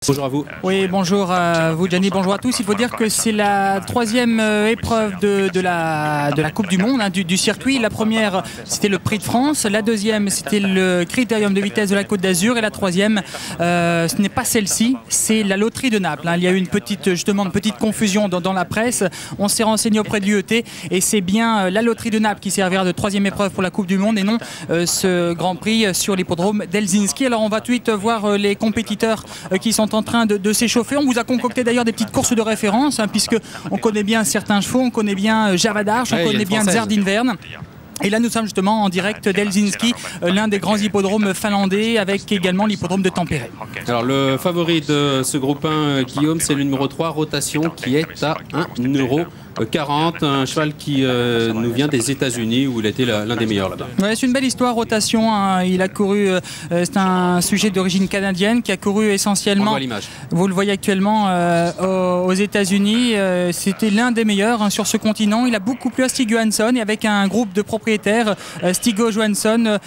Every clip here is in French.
Bonjour à vous. Oui, bonjour à vous, Gianni, bonjour à tous. Il faut dire que c'est la troisième épreuve de la Coupe du Monde, hein, du circuit. La première, c'était le Prix de France. La deuxième, c'était le Critérium de vitesse de la Côte d'Azur. Et la troisième, ce n'est pas celle-ci, c'est la loterie de Naples. Hein. Il y a eu une petite confusion dans la presse. On s'est renseigné auprès de l'UET et c'est bien la loterie de Naples qui servira de troisième épreuve pour la Coupe du Monde et non ce Grand Prix sur l'hippodrome d'Helsinki. Alors on va tout de suite voir les compétiteurs qui sont en train de s'échauffer. On vous a concocté d'ailleurs des petites courses de référence, hein, puisque on connaît bien certains chevaux, on connaît bien Java d'Arche, on connaît bien Zardinvern. Et là, nous sommes justement en direct d'Helsinki, l'un des grands hippodromes finlandais, avec également l'hippodrome de Tampere. Alors, le favori de ce groupe 1, Guillaume, c'est le numéro 3, Rotation, qui est à 1,40 €. Un cheval qui nous vient des États-Unis, où il était l'un des meilleurs là-bas. Ouais, c'est une belle histoire, Rotation. Hein. Il a couru, c'est un sujet d'origine canadienne qui a couru essentiellement. On voit l'image. Vous le voyez actuellement aux États-Unis. C'était l'un des meilleurs hein, sur ce continent. Il a beaucoup plu à Stig Johansson et avec un groupe de propriétaires, Stig Johansson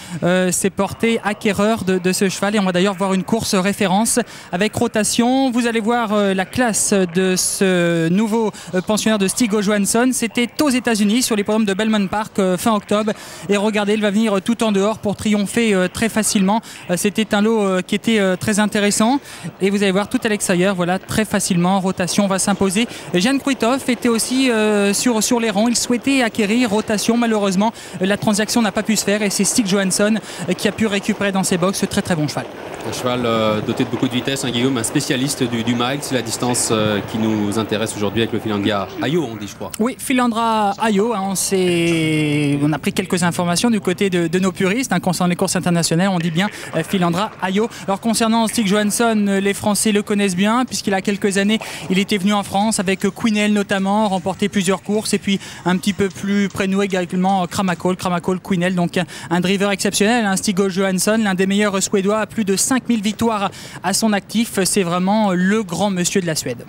s'est porté acquéreur de ce cheval. Et on va d'ailleurs voir une course référence avec Rotation. Vous allez voir la classe de ce nouveau pensionnaire de Stig Johansson. C'était aux États-Unis sur l'hippodrome de Belmont Park fin octobre. Et regardez, il va venir tout en dehors pour triompher très facilement. C'était un lot qui était très intéressant. Et vous allez voir tout à l'extérieur, voilà, très facilement. Rotation va s'imposer. Jan Kruithof était aussi sur les rangs. Il souhaitait acquérir Rotation. Malheureusement, la transaction n'a pas pu se faire. Et c'est Stig Johansson qui a pu récupérer dans ses box ce très très bon cheval. Un cheval doté de beaucoup de vitesse, hein, Guillaume, un spécialiste du mile. C'est la distance qui nous intéresse aujourd'hui avec le Finlandia Ajo, on dit, je crois. Oui, Finlandia Ajo, hein, on a pris quelques informations du côté de nos puristes hein, concernant les courses internationales. On dit bien Finlandia Ajo. Alors concernant Stig Johansson, les Français le connaissent bien puisqu'il a quelques années, il était venu en France avec Quinel notamment, remporté plusieurs courses et puis un petit peu plus près de nous également Kramakol, Quinel, donc un driver exceptionnel. Hein, Stig Johansson, l'un des meilleurs suédois, à plus de 5000 victoires à son actif. C'est vraiment le grand monsieur de la Suède.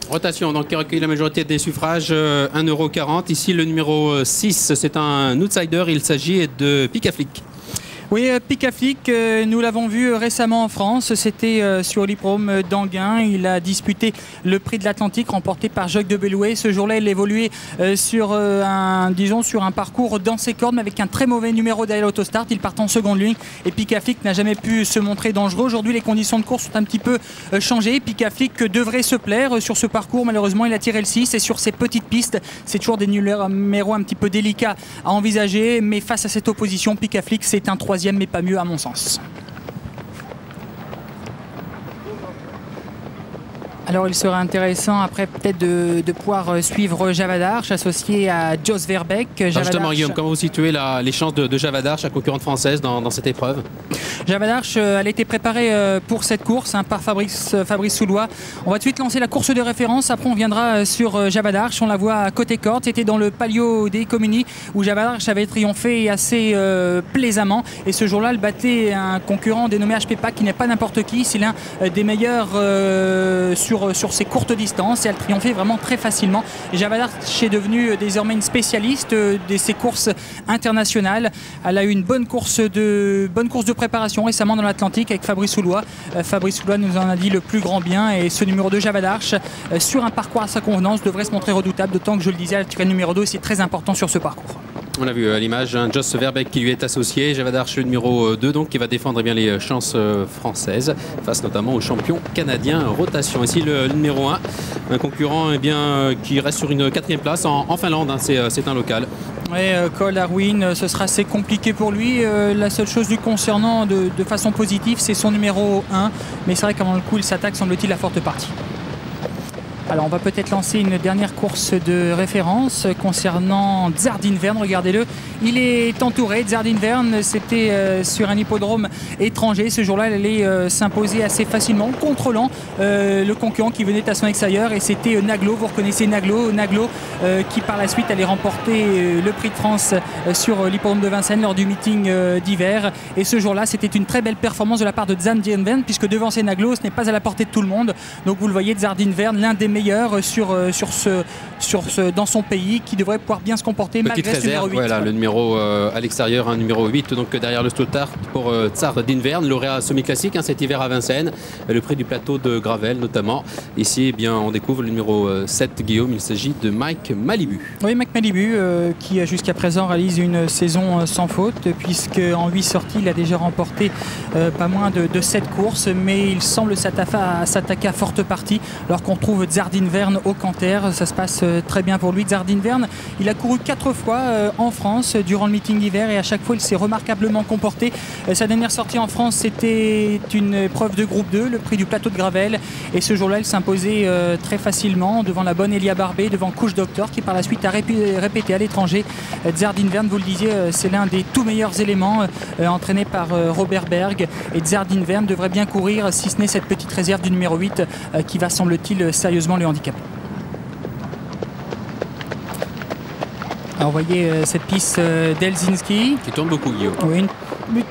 Rotation, donc qui recueille la majorité des suffrages, 1,40 €. Ici, le numéro 6, c'est un outsider. Il s'agit de Picaflick. Oui, Picaflick, nous l'avons vu récemment en France, c'était sur l'hippodrome d'Anguin. Il a disputé le prix de l'Atlantique remporté par Jacques de Bellouet. Ce jour-là, il évoluait sur un parcours dans ses cordes, mais avec un très mauvais numéro derrière l'autostart. Il part en seconde ligne et Picaflick n'a jamais pu se montrer dangereux. Aujourd'hui, les conditions de course sont un petit peu changées. Picaflick devrait se plaire sur ce parcours. Malheureusement, il a tiré le 6 et sur ces petites pistes, c'est toujours des numéros un petit peu délicats à envisager. Mais face à cette opposition, Picaflick, c'est un 3e, mais pas mieux à mon sens. Alors il serait intéressant après peut-être de pouvoir suivre Java d'Arche associé à Jos Verbeek. Justement Guillaume, comment vous situez les chances de Java d'Arche, la concurrente française dans cette épreuve? Java d'Arche, elle a été préparée pour cette course hein, par Fabrice Soulois. On va tout de suite lancer la course de référence. Après on viendra sur Java d'Arche. On la voit à côté corde. C'était dans le Palio dei Comuni où Java d'Arche avait triomphé assez plaisamment. Et ce jour-là, elle battait un concurrent dénommé HP Pack qui n'est pas n'importe qui. C'est l'un des meilleurs sur ces courtes distances et elle triomphait vraiment très facilement. Java d'Arche est devenue désormais une spécialiste de ces courses internationales. Elle a eu une bonne course de préparation récemment dans l'Atlantique avec Fabrice Soulois. Fabrice Soulois nous en a dit le plus grand bien et ce numéro 2 Java d'Arche sur un parcours à sa convenance devrait se montrer redoutable, d'autant que je le disais, le numéro 2 c'est très important sur ce parcours. On a vu à l'image Jos Verbeek qui lui est associé, Java d'Arche le numéro 2 donc qui va défendre bien les chances françaises face notamment au champion canadien Rotation. Ici le numéro 1, un concurrent qui reste sur une 4e place en Finlande, hein, c'est un local. Oui, Cole Arwin, ce sera assez compliqué pour lui. La seule chose lui concernant de façon positive, c'est son numéro 1. Mais c'est vrai qu'avant le coup, il s'attaque, semble-t-il, à forte partie. Alors on va peut-être lancer une dernière course de référence concernant Zardinvern, regardez-le. Il est entouré, Zardinvern, c'était sur un hippodrome étranger. Ce jour-là, elle allait s'imposer assez facilement en contrôlant le concurrent qui venait à son extérieur et c'était Naglo, vous reconnaissez Naglo qui par la suite allait remporter le prix de France sur l'hippodrome de Vincennes lors du meeting d'hiver. Et ce jour-là, c'était une très belle performance de la part de Zardinvern puisque devancer Naglo, ce n'est pas à la portée de tout le monde. Donc vous le voyez, Zardinvern, l'un des meilleur dans son pays, qui devrait pouvoir bien se comporter malgré ce numéro 8. Voilà, le numéro à l'extérieur, un numéro 8 donc derrière le Stuttgart pour Tsar d'Invern, lauréat semi-classique cet hiver à Vincennes, le prix du plateau de Gravel notamment. Ici, eh bien, on découvre le numéro 7, Guillaume, il s'agit de Mike Malibu. Oui, Mike Malibu qui jusqu'à présent réalise une saison sans faute, puisque en 8 sorties, il a déjà remporté pas moins de 7 courses, mais il semble s'attaquer à forte partie, alors qu'on trouve Tsar d'Invern au canter. Ça se passe très bien pour lui. Tsar d'Invern, il a couru 4 fois en France durant le meeting d'hiver, et à chaque fois il s'est remarquablement comporté. Sa dernière sortie en France, c'était une épreuve de groupe 2, le prix du plateau de Gravel, et ce jour-là il s'imposait très facilement devant la bonne Elia Barbet, devant Couche Doctor, qui par la suite a répété à l'étranger. Tsar d'Invern, vous le disiez, c'est l'un des tout meilleurs éléments entraîné par Robert Berg, et Tsar d'Invern devrait bien courir, si ce n'est cette petite réserve du numéro 8 qui va, semble-t-il, sérieusement le handicaper. Alors, vous voyez cette piste d'Helsinki qui tourne beaucoup, Guillaume. Oui,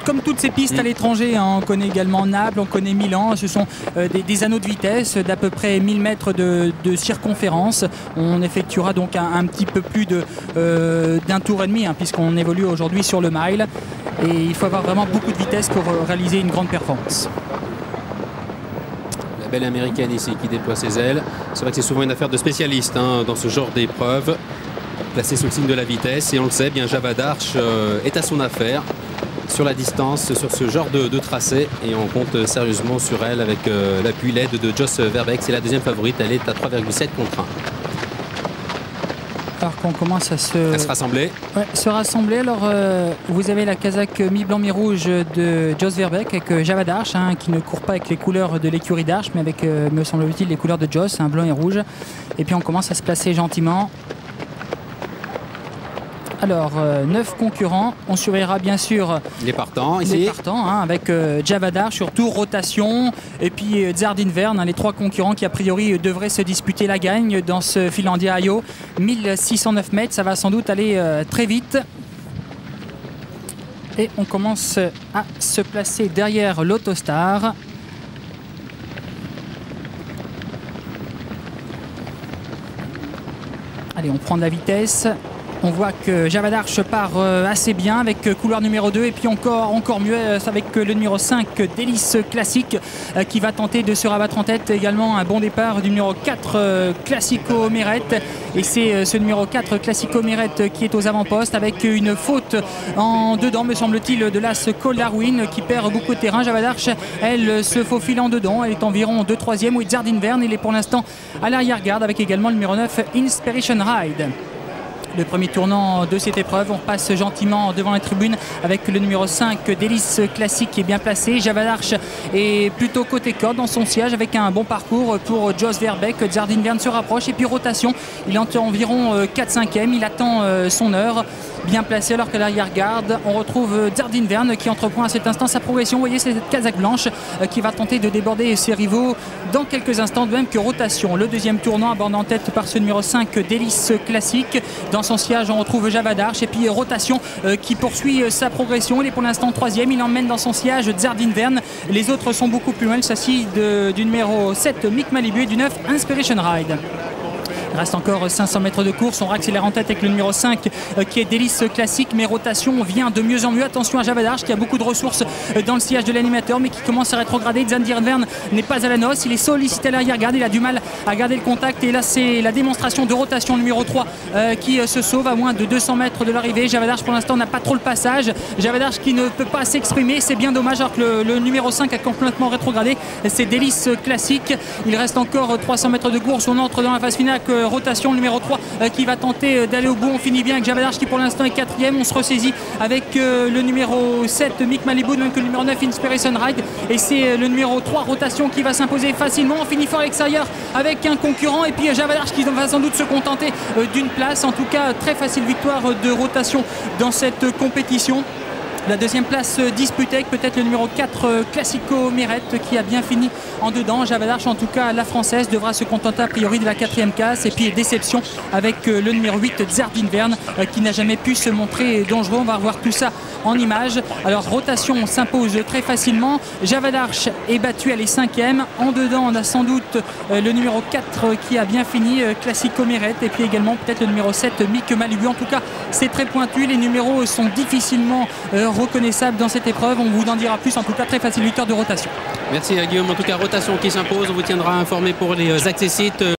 comme toutes ces pistes à l'étranger, hein, on connaît également Naples, on connaît Milan. Ce sont des anneaux de vitesse d'à peu près 1000 mètres de circonférence. On effectuera donc un petit peu plus d'un tour et demi, hein, puisqu'on évolue aujourd'hui sur le mile. Et il faut avoir vraiment beaucoup de vitesse pour réaliser une grande performance. La belle américaine ici qui déploie ses ailes. C'est vrai que c'est souvent une affaire de spécialistes dans ce genre d'épreuve. Placée sous le signe de la vitesse, et on le sait, bien Java d'Arche est à son affaire sur la distance, sur ce genre de tracé, et on compte sérieusement sur elle avec l'appui LED de Jos Verbeek. C'est la deuxième favorite, elle est à 3,7 contre 1. Alors qu'on commence à se rassembler. Ouais, se rassembler. Alors vous avez la casaque mi-blanc mi-rouge de Jos Verbeek avec Java d'Arche, hein, qui ne court pas avec les couleurs de l'écurie d'Arche, mais avec, me semble-t-il, les couleurs de Jos, blanc et rouge. Et puis on commence à se placer gentiment. Alors, 9 concurrents. On surveillera bien sûr les partants ici. Les partants, hein, avec Java d'Arche sur tour, rotation, et puis Tsar d'Invern, hein, les 3 concurrents qui a priori devraient se disputer la gagne dans ce Finlandia IO. 1609 mètres, ça va sans doute aller très vite. Et on commence à se placer derrière l'Autostar. Allez, on prend de la vitesse. On voit que Java d'Arche part assez bien avec couloir numéro 2, et puis encore mieux avec le numéro 5 Délice Classique qui va tenter de se rabattre en tête. Également un bon départ du numéro 4 Classico Mérette, et c'est ce numéro 4 Classico Mérette qui est aux avant-postes avec une faute en dedans, me semble-t-il, de l'As Cole Darwin qui perd beaucoup de terrain. Java d'Arche, elle, se faufile en dedans, elle est environ 2/3. Oui, Tsar d'Invern, il est pour l'instant à l'arrière-garde avec également le numéro 9 Inspiration Ride. Le premier tournant de cette épreuve, on passe gentiment devant la tribune avec le numéro 5 Délice Classique qui est bien placé. Java d'Arche est plutôt côté corde dans son siège avec un bon parcours pour Jos Verbeek. Tsar d'Invern se rapproche, et puis rotation, il est environ 4/5e, il attend son heure, bien placé, alors qu'à l'arrière-garde on retrouve Tsar d'Invern qui entreprend à cet instant sa progression. Vous voyez, c'est cette casaque blanche qui va tenter de déborder ses rivaux dans quelques instants, de même que rotation. Le deuxième tournant abordé en tête par ce numéro 5 Délice Classique. Dans son siège on retrouve Java d'Arche, et puis rotation qui poursuit sa progression. Il est pour l'instant 3e, il emmène dans son siège Tsar d'Invern. Les autres sont beaucoup plus loin. Il s'agit du numéro 7 Mike Malibu et du 9 Inspiration Ride. Il reste encore 500 mètres de course. On accélère en tête avec le numéro 5 qui est Délice Classique, mais rotation vient de mieux en mieux. Attention à Java d'Arche qui a beaucoup de ressources dans le sillage de l'animateur, mais qui commence à rétrograder. Tsar d'Invern n'est pas à la noce, il est sollicité à l'arrière-garde, il a du mal à garder le contact, et là c'est la démonstration de rotation numéro 3 qui se sauve à moins de 200 mètres de l'arrivée. Java d'Arche pour l'instant n'a pas trop le passage. Java d'Arche qui ne peut pas s'exprimer, c'est bien dommage, alors que le numéro 5 a complètement rétrogradé. C'est Délice Classique. Il reste encore 300 mètres de course. On entre dans la phase finale avec rotation, le numéro 3 qui va tenter d'aller au bout. On finit bien avec Java d'Arche qui pour l'instant est 4e. On se ressaisit avec le numéro 7 Mike Malibu, même que le numéro 9 Inspiration Ride, et c'est le numéro 3 rotation qui va s'imposer facilement. On finit fort à l'extérieur avec un concurrent, et puis Java d'Arche qui va sans doute se contenter d'une place. En tout cas, très facile victoire de rotation dans cette compétition. La deuxième place disputée avec peut-être le numéro 4 Classico Mirette qui a bien fini en dedans. Java d'Arche, en tout cas la française, devra se contenter a priori de la 4e case. Et puis déception avec le numéro 8 Zerdin Verne qui n'a jamais pu se montrer dangereux. On va revoir tout ça en images. Alors rotation s'impose très facilement. Java d'Arche est battue, elle est 5e. En dedans on a sans doute le numéro 4 qui a bien fini, Classico Mirette. Et puis également peut-être le numéro 7 Mick Malibu. En tout cas c'est très pointu. Les numéros sont difficilement reconnaissables dans cette épreuve. On vous en dira plus. En tout cas très facile victoire de rotation. Merci à Guillaume. En tout cas rotation qui s'impose. On vous tiendra informé pour les accessites.